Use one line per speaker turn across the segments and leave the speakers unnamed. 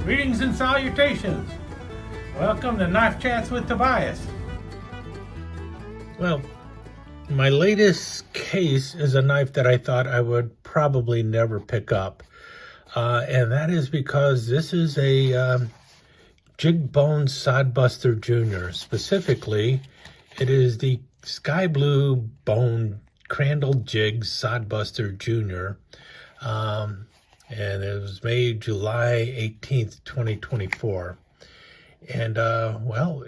Greetings and salutations. Welcome to Knife Chats with Tobias. Well, my latest case is a knife that I thought I would probably never pick up. And that is because this is a jig bone Sod Buster Jr. Specifically, it is the sky blue bone Crandall jig Sod Buster Jr. And it was made July 18th, 2024. And, well,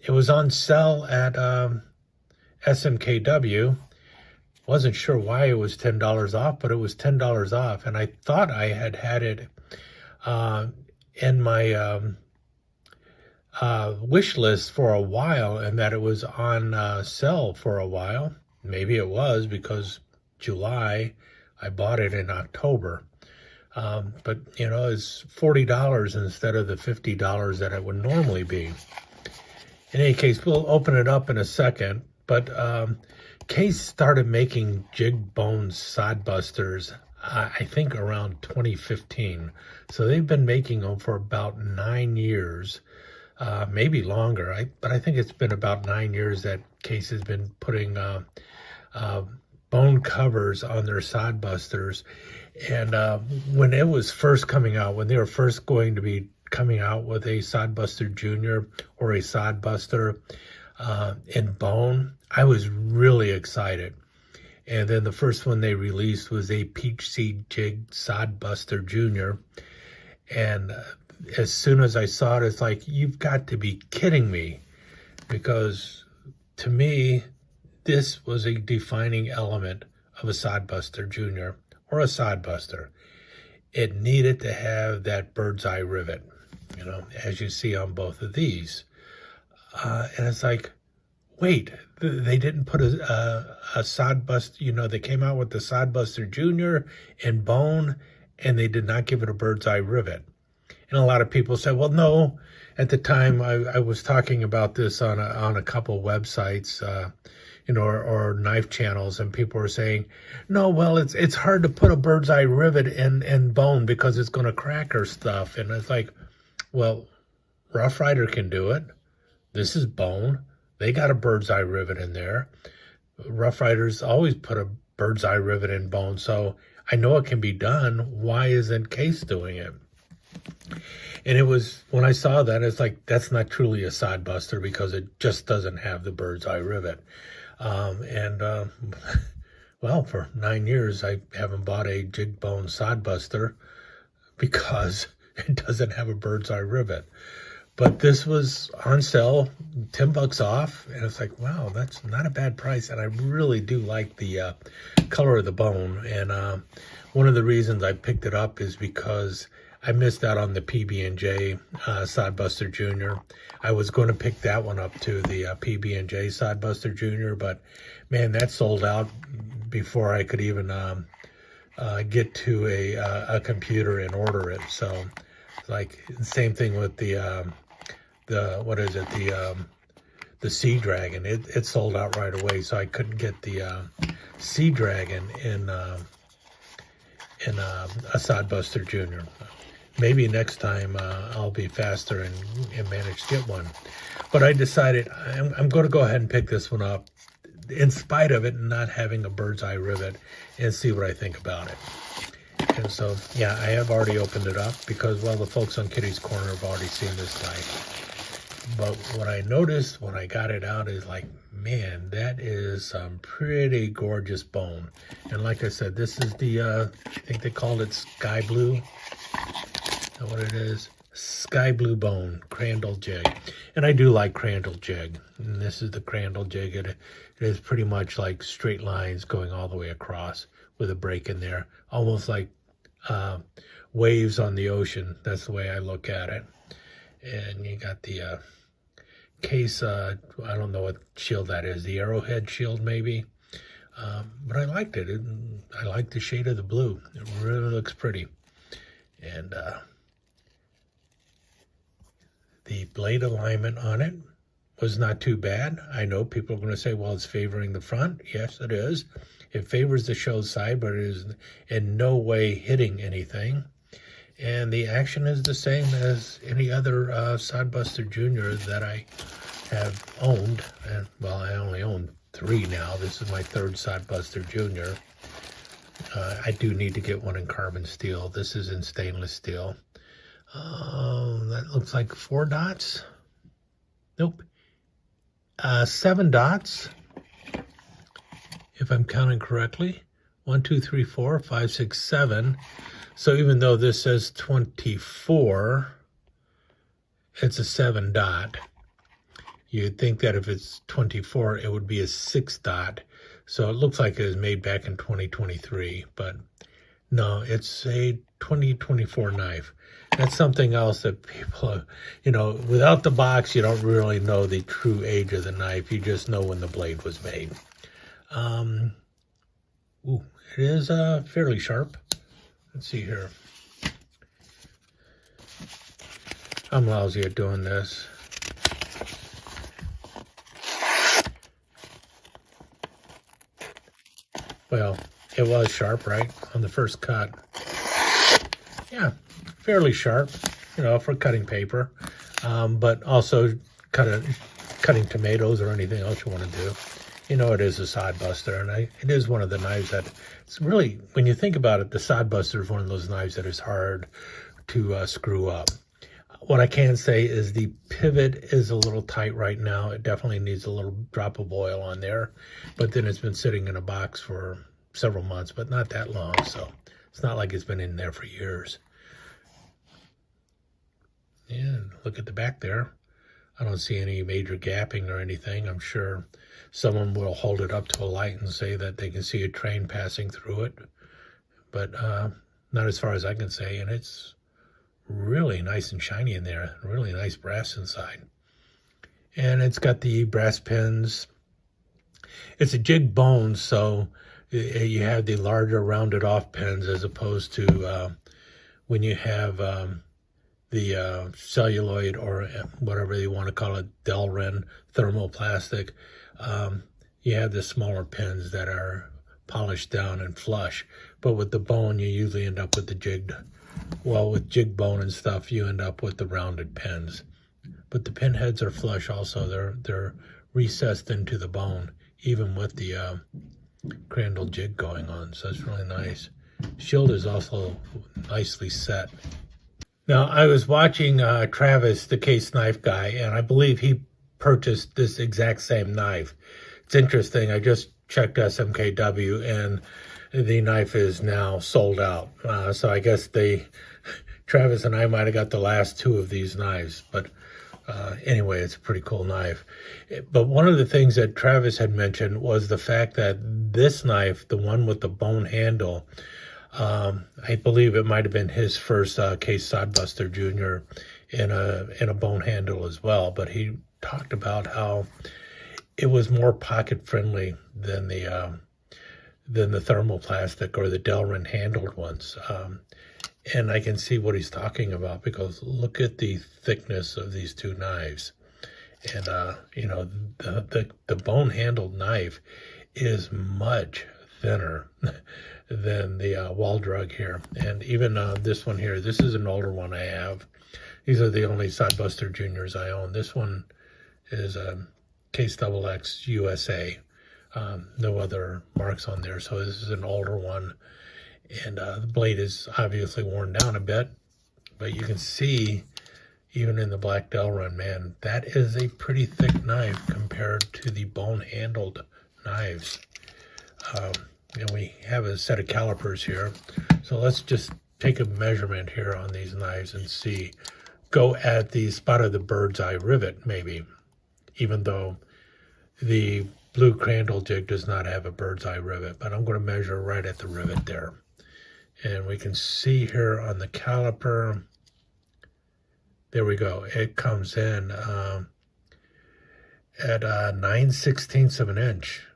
it was on sale at SMKW. Wasn't sure why it was $10 off, but it was $10 off. And I thought I had it in my wish list for a while, and that it was on sale for a while. Maybe it was because July, I bought it in October. But, you know, it's $40 instead of the $50 that it would normally be. In any case, we'll open it up in a second. But Case started making jig bone Sod Busters, I think, around 2015. So they've been making them for about 9 years, maybe longer. But I think it's been about 9 years that Case has been putting bone covers on their Sod Busters. And when it was first coming out, when they were first going to be coming out with a Sod Buster Jr. or a Sod Buster in bone, I was really excited. And then the first one they released was a Peach Seed Jig Sod Buster Jr. And as soon as I saw it, it's like, you've got to be kidding me. Because to me, this was a defining element of a Sod Buster Jr. or a Sod Buster. It needed to have that bird's eye rivet, you know, as you see on both of these. And it's like, wait, they didn't put a Sod Buster, you know, they came out with the Sod Buster Jr. in bone, and they did not give it a bird's eye rivet. And a lot of people said, well, no. At the time, I was talking about this on a couple websites, you know, or knife channels, and people were saying, no, well, it's hard to put a bird's eye rivet in bone because it's going to crack or stuff. And it's like, well, Rough Rider can do it. This is bone. They got a bird's eye rivet in there. Rough Riders always put a bird's eye rivet in bone, so I know it can be done. Why isn't Case doing it? And it was, when I saw that, it's like, that's not truly a Sod Buster because it just doesn't have the bird's eye rivet. Well, for 9 years, I haven't bought a jig bone Sod Buster because it doesn't have a bird's eye rivet. But this was on sale, $10 off, and it's like, wow, that's not a bad price. And I really do like the color of the bone. And one of the reasons I picked it up is because I missed out on the PB&J Sod Buster Jr. I was going to pick that one up to the PB&J Sod Buster Jr., but man, that sold out before I could even get to a computer and order it. So, like, same thing with the Sea Dragon. It sold out right away, so I couldn't get the Sea Dragon in a Sod Buster Jr. Maybe next time I'll be faster and manage to get one. But I decided I'm going to go ahead and pick this one up in spite of it not having a bird's eye rivet and see what I think about it. And so, yeah, I have already opened it up because, well, the folks on Kitty's Corner have already seen this knife. But what I noticed when I got it out is like, man, that is some pretty gorgeous bone. And like I said, this is the, I think they called it Sky Blue. Is that what it is? Sky Blue bone, Crandall jig. And I do like Crandall jig. And this is the Crandall jig. It is pretty much like straight lines going all the way across with a break in there. Almost like waves on the ocean. That's the way I look at it. And you got the Case, I don't know what shield that is, the Arrowhead shield maybe. But I liked it. I like the shade of the blue. It really looks pretty. And the blade alignment on it was not too bad. I know people are going to say, well, it's favoring the front. Yes, it is. It favors the show side, but it is in no way hitting anything. And the action is the same as any other Sod Buster Jr. that I have owned. And well, I only own 3 now. This is my 3rd Sod Buster Jr. I do need to get one in carbon steel. This is in stainless steel. That looks like 4 dots. Nope. 7 dots, if I'm counting correctly. 1, 2, 3, 4, 5, 6, 7. So even though this says 24, it's a 7 dot. You'd think that if it's 24, it would be a 6 dot. So it looks like it was made back in 2023, but no, it's a 2024 knife. That's something else that people, you know, without the box, you don't really know the true age of the knife. You just know when the blade was made. Ooh, it is fairly sharp. Let's see here. I'm lousy at doing this. Well, it was sharp, right, on the first cut. Yeah, fairly sharp, you know, for cutting paper, but also cutting tomatoes or anything else you want to do. You know, it is a Sod Buster, and it is one of the knives that it's really, when you think about it, the Sod Buster is one of those knives that is hard to screw up. What I can say is the pivot is a little tight right now. It definitely needs a little drop of oil on there, but then it's been sitting in a box for several months, but not that long, so it's not like it's been in there for years. And look at the back there. I don't see any major gapping or anything. I'm sure someone will hold it up to a light and say that they can see a train passing through it, but not as far as I can say. And it's really nice and shiny in there, really nice brass inside. And it's got the brass pins. It's a jig bone, so you have the larger rounded off pins as opposed to when you have the celluloid or whatever you want to call it, Delrin thermoplastic. You have the smaller pins that are polished down and flush, but with the bone you usually end up with the jigged, well, with jig bone and stuff you end up with the rounded pins. But the pin heads are flush also. They're recessed into the bone, even with the Crandall jig going on, so it's really nice. Shield is also nicely set. Now, I was watching Travis, the case knife guy, and I believe he purchased this exact same knife. It's interesting. I just checked SMKW, and the knife is now sold out. So I guess Travis and I might have got the last 2 of these knives. But anyway, it's a pretty cool knife. But one of the things that Travis had mentioned was the fact that this knife, the one with the bone handle, I believe it might have been his first case Sod Buster Jr. in a bone handle as well. But he talked about how it was more pocket friendly than the thermoplastic or the Delrin handled ones. And I can see what he's talking about, because look at the thickness of these 2 knives. And you know, the bone handled knife is much thinner than the wall drug here. And even this one here, this is an older one I have. These are the only Sod Buster Juniors I own. This one is Case XX USA. No other marks on there, so this is an older one. And the blade is obviously worn down a bit, but you can see even in the black Delrin, man, that is a pretty thick knife compared to the bone-handled knives. And we have a set of calipers here, so let's just take a measurement here on these knives and see. Go at the spot of the bird's eye rivet, maybe, even though the blue Crandall jig does not have a bird's eye rivet, but I'm going to measure right at the rivet there. And we can see here on the caliper, there we go. It comes in at 9/16 of an inch.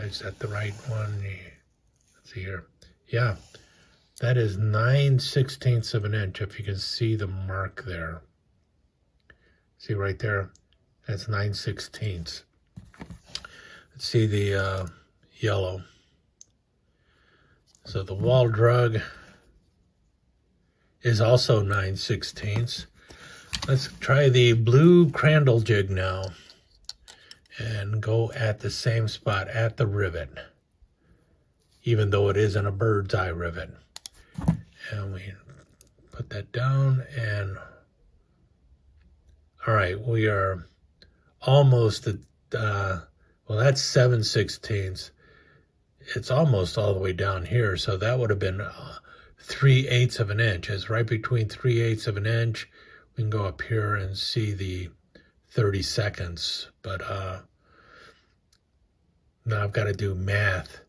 Is that the right one? Let's see here. Yeah, that is 9/16 of an inch, if you can see the mark there. See right there? That's 9/16. Let's see the yellow. So the wall drug is also 9/16. Let's try the blue Crandall jig now and go at the same spot at the rivet, even though it isn't a bird's eye rivet. And we put that down, and all right, we are almost at, well, that's 7/16. It's almost all the way down here, so that would have been 3/8 of an inch. It's right between 3/8 of an inch. We can go up here and see the 30 seconds, but now I've got to do math.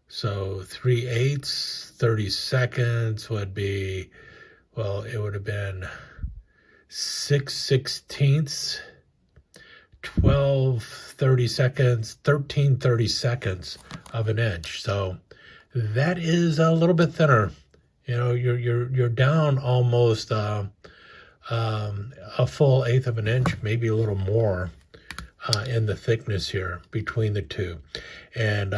So 3/8, 30 seconds would be, well, it would have been 6/16, 12 30 seconds, 13 30 seconds of an inch. So that is a little bit thinner. You know, you're down almost a full 1/8 of an inch, maybe a little more in the thickness here between the two. And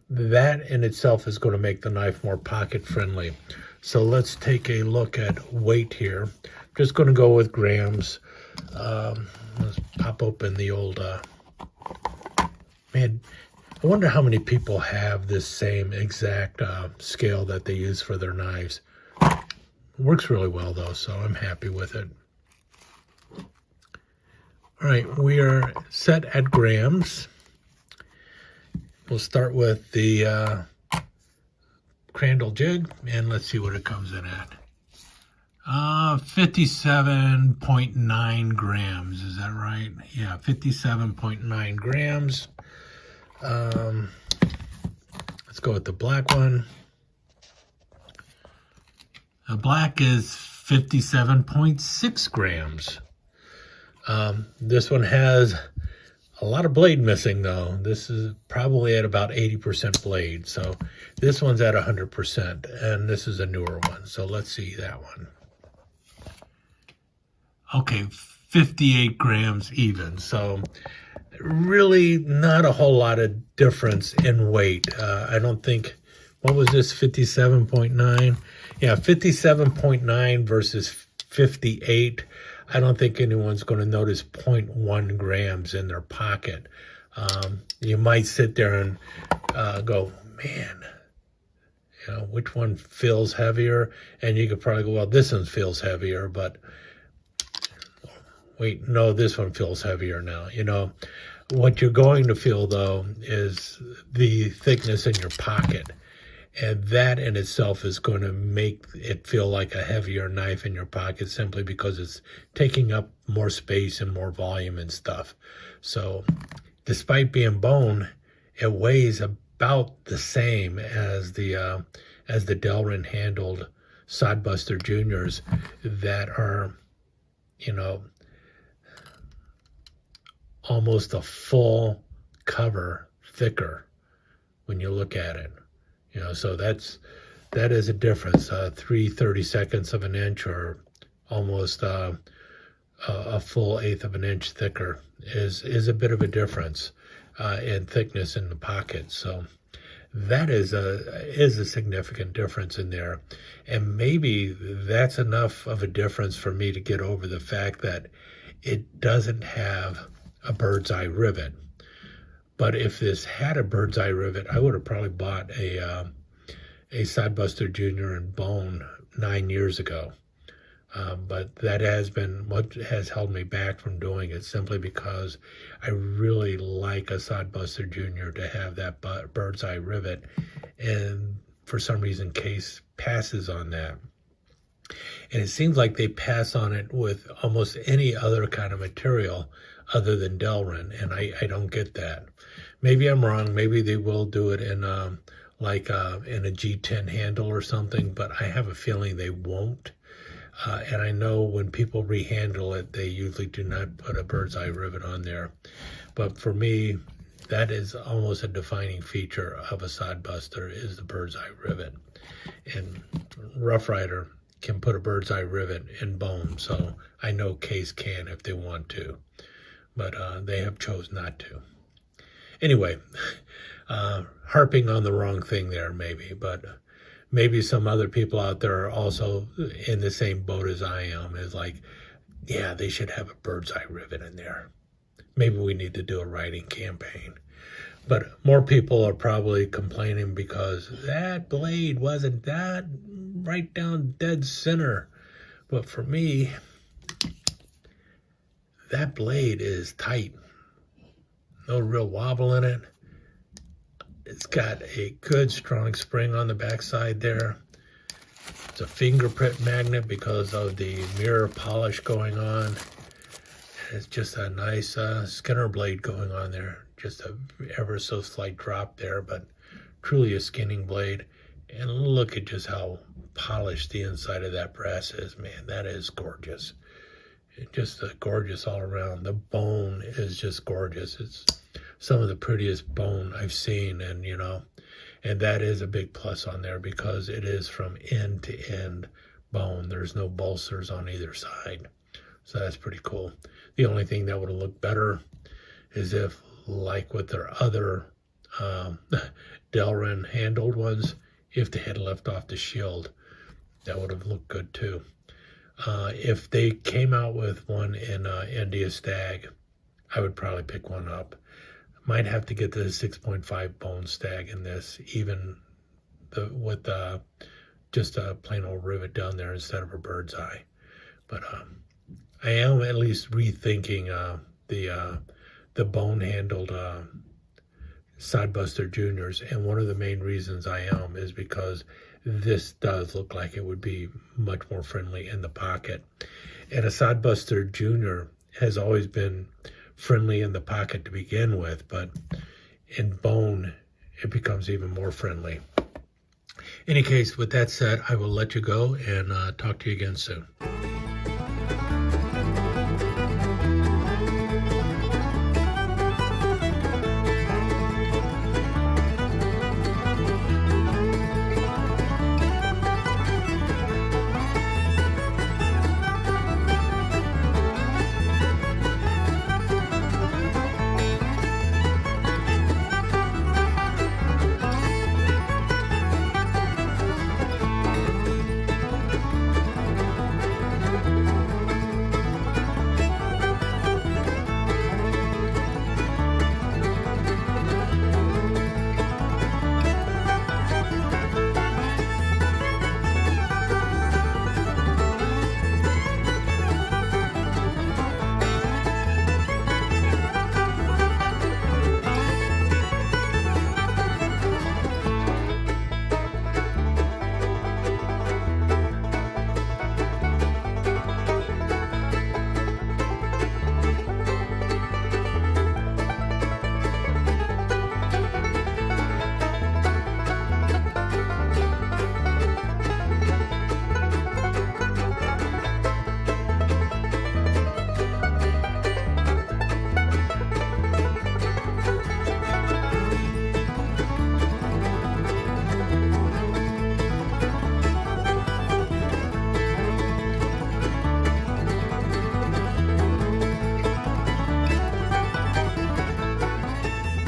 that in itself is going to make the knife more pocket friendly. So let's take a look at weight here. I'm just going to go with grams. Let's pop open the old, man, I wonder how many people have this same exact scale that they use for their knives. Works really well though, so I'm happy with it. All right, we are set at grams. We'll start with the Crandall jig, and let's see what it comes in at. 57.9 grams, is that right? Yeah, 57.9 grams. Let's go with the black one. The black is 57.6 grams. This one has a lot of blade missing though. This is probably at about 80% blade. So this one's at 100%, and this is a newer one. So let's see that one. Okay, 58 grams even. So really not a whole lot of difference in weight. I don't think, what was this, 57.9? Yeah, 57.9 versus 58. I don't think anyone's going to notice 0.1 grams in their pocket. You might sit there and go, man, you know, which one feels heavier? And you could probably go, well, this one feels heavier, but wait, no, this one feels heavier now. You know, what you're going to feel, though, is the thickness in your pocket. And that in itself is going to make it feel like a heavier knife in your pocket, simply because it's taking up more space and more volume and stuff. So despite being bone, it weighs about the same as the Delrin handled Sod Buster Juniors that are, you know, almost a full cover thicker when you look at it. You know, so that is a difference. 3/30 seconds of an inch, or almost a full 1/8 of an inch thicker is a bit of a difference in thickness in the pocket. So that is a significant difference in there, and maybe that's enough of a difference for me to get over the fact that it doesn't have a bird's eye rivet. But if this had a bird's eye rivet, I would have probably bought a Sod Buster Junior in bone 9 years ago. But that has been what has held me back from doing it, simply because I really like a Sod Buster Junior to have that bird's eye rivet. And for some reason, Case passes on that. And it seems like they pass on it with almost any other kind of material other than Delrin, and I don't get that. Maybe I'm wrong. Maybe they will do it in in a G10 handle or something, but I have a feeling they won't. And I know when people rehandle it, they usually do not put a bird's eye rivet on there. But for me, that is almost a defining feature of a Sod Buster, is the bird's eye rivet. And Rough Rider can put a bird's eye rivet in bone, so I know Case can if they want to. But they have chose not to. Anyway, harping on the wrong thing there maybe, but maybe some other people out there are also in the same boat as I am. Is like, yeah, they should have a bird's eye rivet in there. Maybe we need to do a writing campaign. But more people are probably complaining because that blade wasn't that right down dead center. But for me, that blade is tight. No real wobble in it. It's got a good strong spring on the backside there. It's a fingerprint magnet because of the mirror polish going on. It's just a nice Skinner blade going on there. Just a ever so slight drop there, but truly a skinning blade. And look at just how polished the inside of that brass is. Man, that is gorgeous. Just gorgeous all around. The bone is just gorgeous. It's some of the prettiest bone I've seen, and and that is a big plus on there because it is from end to end bone. There's no bolsters on either side. So that's pretty cool. The only thing that would have looked better is if, like with their other Delrin handled ones, if they had left off the shield, that would have looked good too. If they came out with one in India Stag, I would probably pick one up. Might have to get the 6.5 bone stag in this, even with just a plain old rivet down there instead of a bird's eye. But I am at least rethinking the bone-handled Sod Buster Juniors, and one of the main reasons I am is because this does look like it would be much more friendly in the pocket. And a Sod Buster Junior has always been friendly in the pocket to begin with, but in bone, it becomes even more friendly. Any case, with that said, I will let you go and talk to you again soon.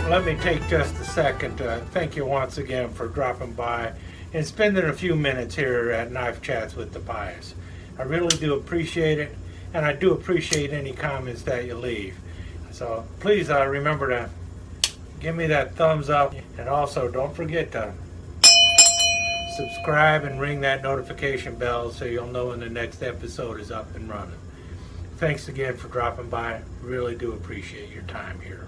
Let me take just a second to thank you once again for dropping by and spending a few minutes here at Knife Chats with the Pious. I really do appreciate it, and I do appreciate any comments that you leave. So please remember to give me that thumbs up, and also don't forget to subscribe and ring that notification bell so you'll know when the next episode is up and running. Thanks again for dropping by. Really do appreciate your time here.